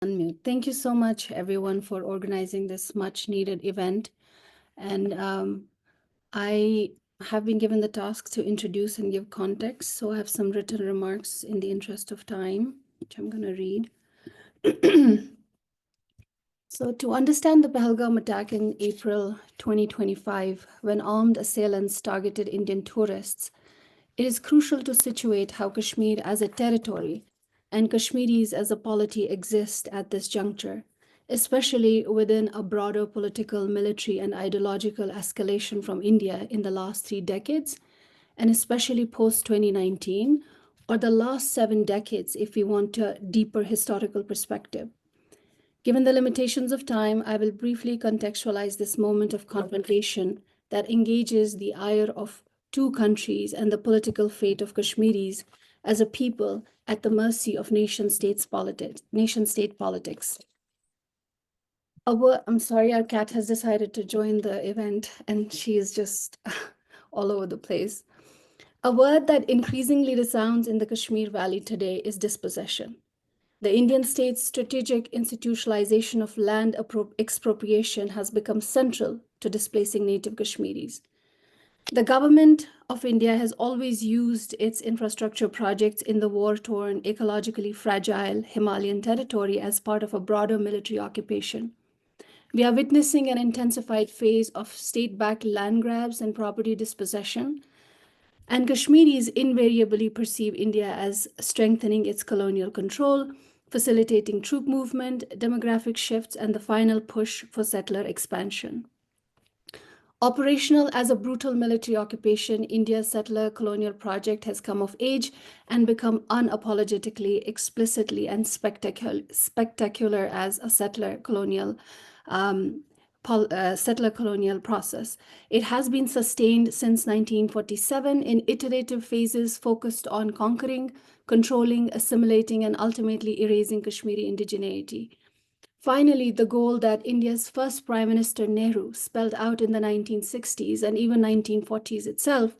Unmute. Thank you so much, everyone, for organizing this much-needed event. And I have been given the task to introduce and give context, so I have some written remarks in the interest of time, which I'm going to read. So to understand the Pahalgam attack in April 2025, when armed assailants targeted Indian tourists, it is crucial to situate how Kashmir as a territory and Kashmiris as a polity exist at this juncture, especially within a broader political, military, and ideological escalation from India in the last 3 decades, and especially post 2019, or the last 7 decades if we want a deeper historical perspective. Given the limitations of time, I will briefly contextualize this moment of confrontation that engages the ire of two countries and the political fate of Kashmiris as a people at the mercy of nation-state politics. I'm sorry, our cat has decided to join the event and she is just all over the place. A word that increasingly resounds in the Kashmir Valley today is dispossession. The Indian state's strategic institutionalization of land expropriation has become central to displacing native Kashmiris. The government of India has always used its infrastructure projects in the war-torn, ecologically fragile Himalayan territory as part of a broader military occupation. We are witnessing an intensified phase of state-backed land grabs and property dispossession, and Kashmiris invariably perceive India as strengthening its colonial control, facilitating troop movement, demographic shifts, and the final push for settler expansion. Operational as a brutal military occupation, India's settler colonial project has come of age and become unapologetically, explicitly, and spectacular as a settler colonial process. It has been sustained since 1947 in iterative phases focused on conquering, controlling, assimilating, and ultimately erasing Kashmiri indigeneity. Finally, the goal that India's first Prime Minister Nehru spelled out in the 1960s and even 1940s itself,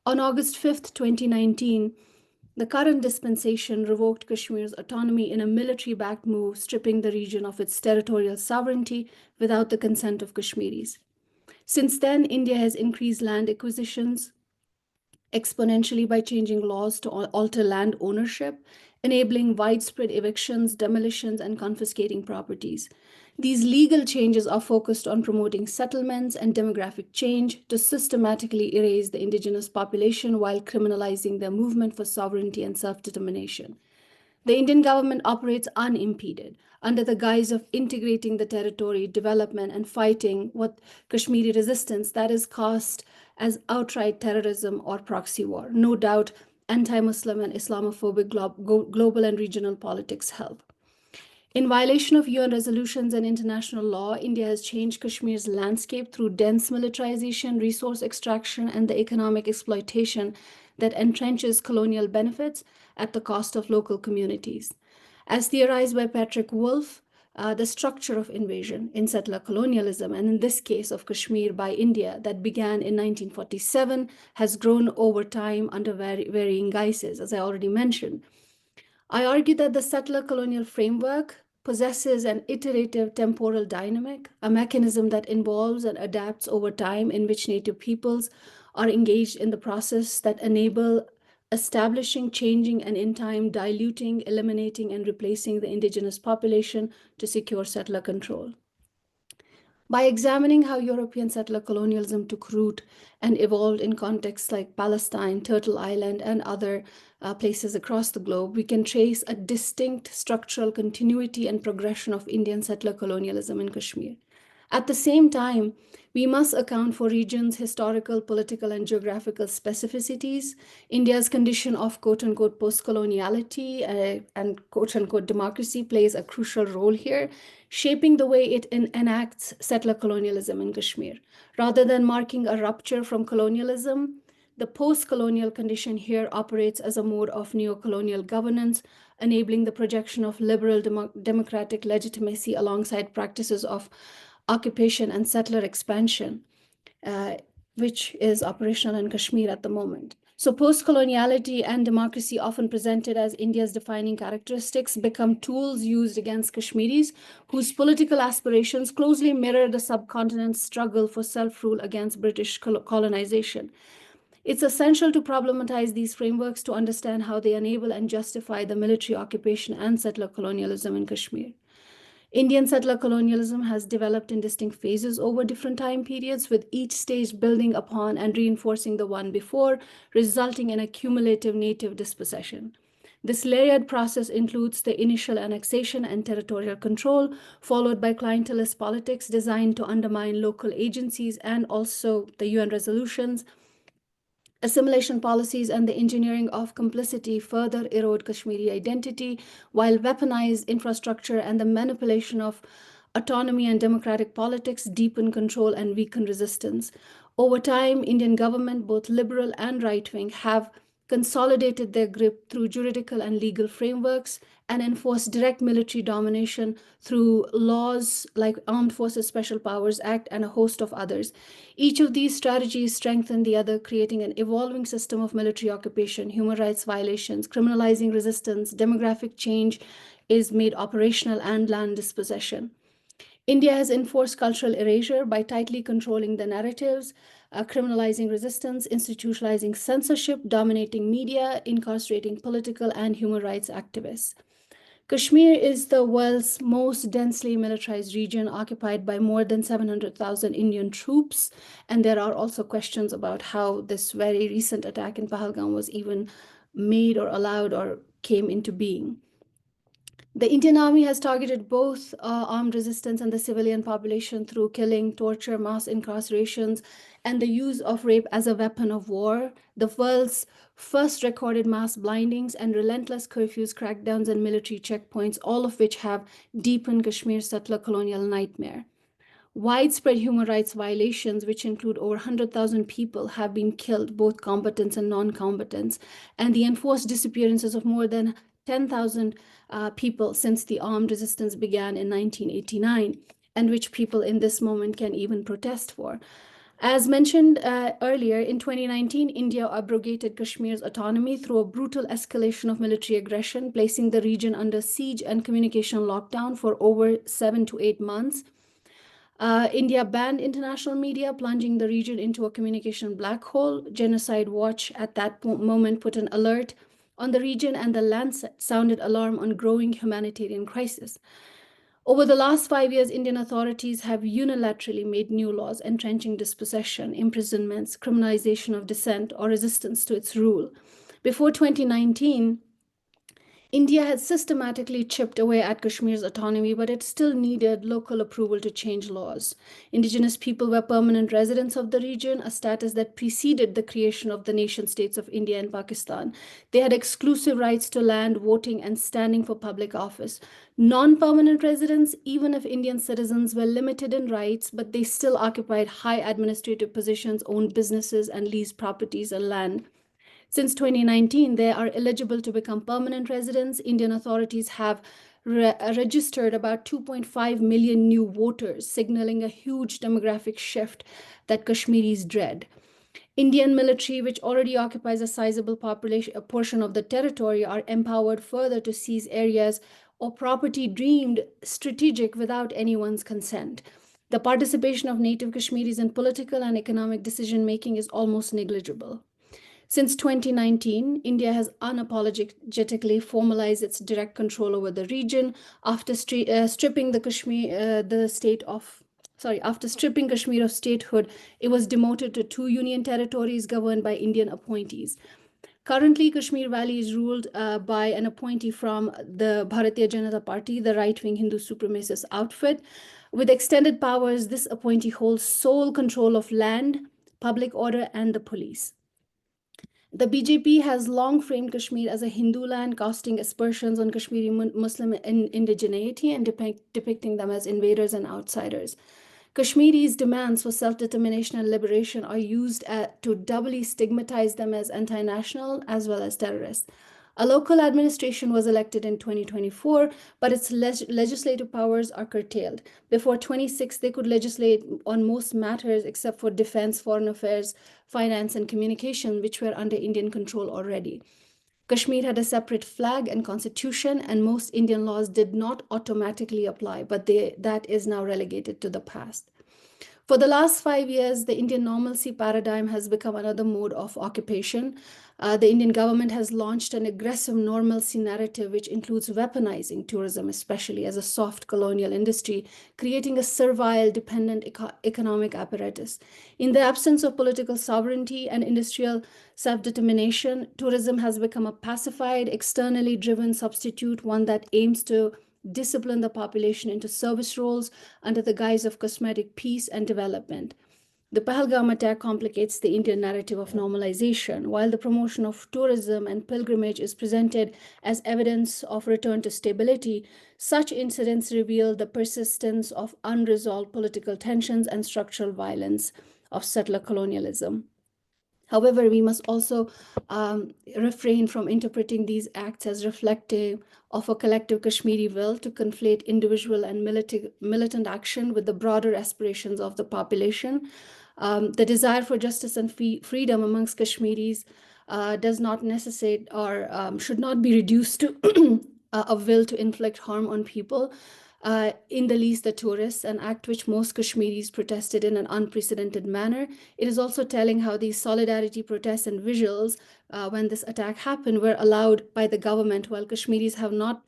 on August 5th, 2019, the current dispensation revoked Kashmir's autonomy in a military-backed move, stripping the region of its territorial sovereignty without the consent of Kashmiris. Since then, India has increased land acquisitions exponentially by changing laws to alter land ownership, enabling widespread evictions, demolitions, and confiscating properties. These legal changes are focused on promoting settlements and demographic change to systematically erase the indigenous population while criminalizing their movement for sovereignty and self-determination. The Indian government operates unimpeded under the guise of integrating the territory, development, and fighting what Kashmiri resistance that is cast as outright terrorism or proxy war. No doubt, anti-Muslim and Islamophobic global and regional politics help. In violation of UN resolutions and international law, India has changed Kashmir's landscape through dense militarization, resource extraction, and the economic exploitation that entrenches colonial benefits at the cost of local communities. As theorized by Patrick Wolf, the structure of invasion in settler colonialism, and in this case of Kashmir by India that began in 1947, has grown over time under varying guises, as I already mentioned. I argue that the settler colonial framework possesses an iterative temporal dynamic, a mechanism that involves and adapts over time in which native peoples are engaged in the process that enable establishing, changing, and in time diluting, eliminating, and replacing the indigenous population to secure settler control. By examining how European settler colonialism took root and evolved in contexts like Palestine, Turtle Island, and other places across the globe, we can trace a distinct structural continuity and progression of Indian settler colonialism in Kashmir. At the same time, we must account for regions' historical, political, and geographical specificities. India's condition of quote-unquote post-coloniality and quote-unquote democracy plays a crucial role here, shaping the way it enacts settler colonialism in Kashmir. Rather than marking a rupture from colonialism, the post-colonial condition here operates as a mode of neo-colonial governance, enabling the projection of liberal democratic legitimacy alongside practices of occupation and settler expansion, which is operational in Kashmir at the moment. So post-coloniality and democracy, often presented as India's defining characteristics, become tools used against Kashmiris whose political aspirations closely mirror the subcontinent's struggle for self-rule against British colonization. It's essential to problematize these frameworks to understand how they enable and justify the military occupation and settler colonialism in Kashmir. Indian settler colonialism has developed in distinct phases over different time periods, with each stage building upon and reinforcing the one before, resulting in a cumulative native dispossession. This layered process includes the initial annexation and territorial control, followed by clientelist politics designed to undermine local agencies and also the UN resolutions. Assimilation policies and the engineering of complicity further erode Kashmiri identity, while weaponized infrastructure and the manipulation of autonomy and democratic politics deepen control and weaken resistance. Over time, Indian government, both liberal and right-wing, have consolidated their grip through juridical and legal frameworks and enforced direct military domination through laws like Armed Forces Special Powers Act and a host of others. Each of these strategies strengthen the other, creating an evolving system of military occupation, human rights violations, criminalizing resistance, demographic change is made operational, and land dispossession. India has enforced cultural erasure by tightly controlling the narratives, criminalizing resistance, institutionalizing censorship, dominating media, incarcerating political and human rights activists. Kashmir is the world's most densely militarized region, occupied by more than 700,000 Indian troops. And there are also questions about how this very recent attack in Pahalgam was even made or allowed or came into being. The Indian Army has targeted both armed resistance and the civilian population through killing, torture, mass incarcerations, and the use of rape as a weapon of war. The world's first recorded mass blindings and relentless curfews, crackdowns, and military checkpoints, all of which have deepened Kashmir's settler colonial nightmare. Widespread human rights violations, which include over 100,000 people, have been killed, both combatants and non-combatants, and the enforced disappearances of more than 10,000 people since the armed resistance began in 1989, and which people in this moment can even protest for. As mentioned earlier, in 2019, India abrogated Kashmir's autonomy through a brutal escalation of military aggression, placing the region under siege and communication lockdown for over 7 to 8 months. India banned international media, plunging the region into a communication black hole. Genocide Watch at that moment put an alert on the region, and the Lancet sounded alarm on growing humanitarian crisis. Over the last 5 years, Indian authorities have unilaterally made new laws entrenching dispossession, imprisonments, criminalization of dissent, or resistance to its rule. Before 2019, India had systematically chipped away at Kashmir's autonomy, but it still needed local approval to change laws. Indigenous people were permanent residents of the region, a status that preceded the creation of the nation-states of India and Pakistan. They had exclusive rights to land, voting, and standing for public office. Non-permanent residents, even if Indian citizens, were limited in rights, but they still occupied high administrative positions, owned businesses, and leased properties and land. Since 2019, they are eligible to become permanent residents. Indian authorities have registered about 2.5 million new voters, signaling a huge demographic shift that Kashmiris dread. Indian military, which already occupies a sizable population, a portion of the territory, are empowered further to seize areas or property deemed strategic without anyone's consent. The participation of native Kashmiris in political and economic decision-making is almost negligible. Since 2019, India has unapologetically formalized its direct control over the region after stripping after stripping Kashmir of statehood. It was demoted to 2 union territories governed by Indian appointees. Currently, Kashmir Valley is ruled by an appointee from the Bharatiya Janata Party, the right-wing Hindu supremacist outfit. With extended powers, this appointee holds sole control of land, public order, and the police. The BJP has long framed Kashmir as a Hindu land, casting aspersions on Kashmiri Muslim indigeneity and depicting them as invaders and outsiders. Kashmiris' demands for self-determination and liberation are used to doubly stigmatize them as anti-national as well as terrorists. A local administration was elected in 2024, but its legislative powers are curtailed. Before 26, they could legislate on most matters except for defense, foreign affairs, finance, and communication, which were under Indian control already. Kashmir had a separate flag and constitution, and most Indian laws did not automatically apply, but that is now relegated to the past. For the last 5 years, the Indian normalcy paradigm has become another mode of occupation. The Indian government has launched an aggressive normalcy narrative, which includes weaponizing tourism, especially as a soft colonial industry, creating a servile, dependent economic apparatus. In the absence of political sovereignty and industrial self-determination, tourism has become a pacified, externally driven substitute, one that aims to discipline the population into service roles under the guise of cosmetic peace and development. The Pahalgam attack complicates the Indian narrative of normalization. While the promotion of tourism and pilgrimage is presented as evidence of return to stability, such incidents reveal the persistence of unresolved political tensions and structural violence of settler colonialism. However, we must also refrain from interpreting these acts as reflective of a collective Kashmiri will to conflate individual and militant action with the broader aspirations of the population. The desire for justice and freedom amongst Kashmiris does not necessitate or should not be reduced to a will to inflict harm on people. In the least the tourists, an act which most Kashmiris protested in an unprecedented manner. It is also telling how these solidarity protests and visuals when this attack happened were allowed by the government, while Kashmiris have not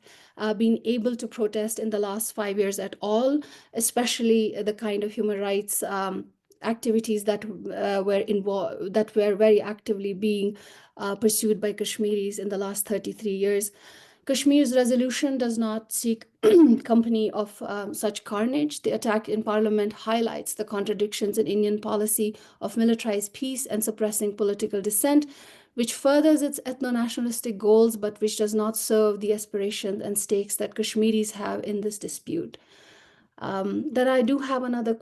been able to protest in the last 5 years at all, especially the kind of human rights activities that were very actively being pursued by Kashmiris in the last 33 years. Kashmir's resolution does not seek company of such carnage. The attack in parliament highlights the contradictions in Indian policy of militarized peace and suppressing political dissent, which furthers its ethno-nationalistic goals, but which does not serve the aspirations and stakes that Kashmiris have in this dispute. Then I do have another question.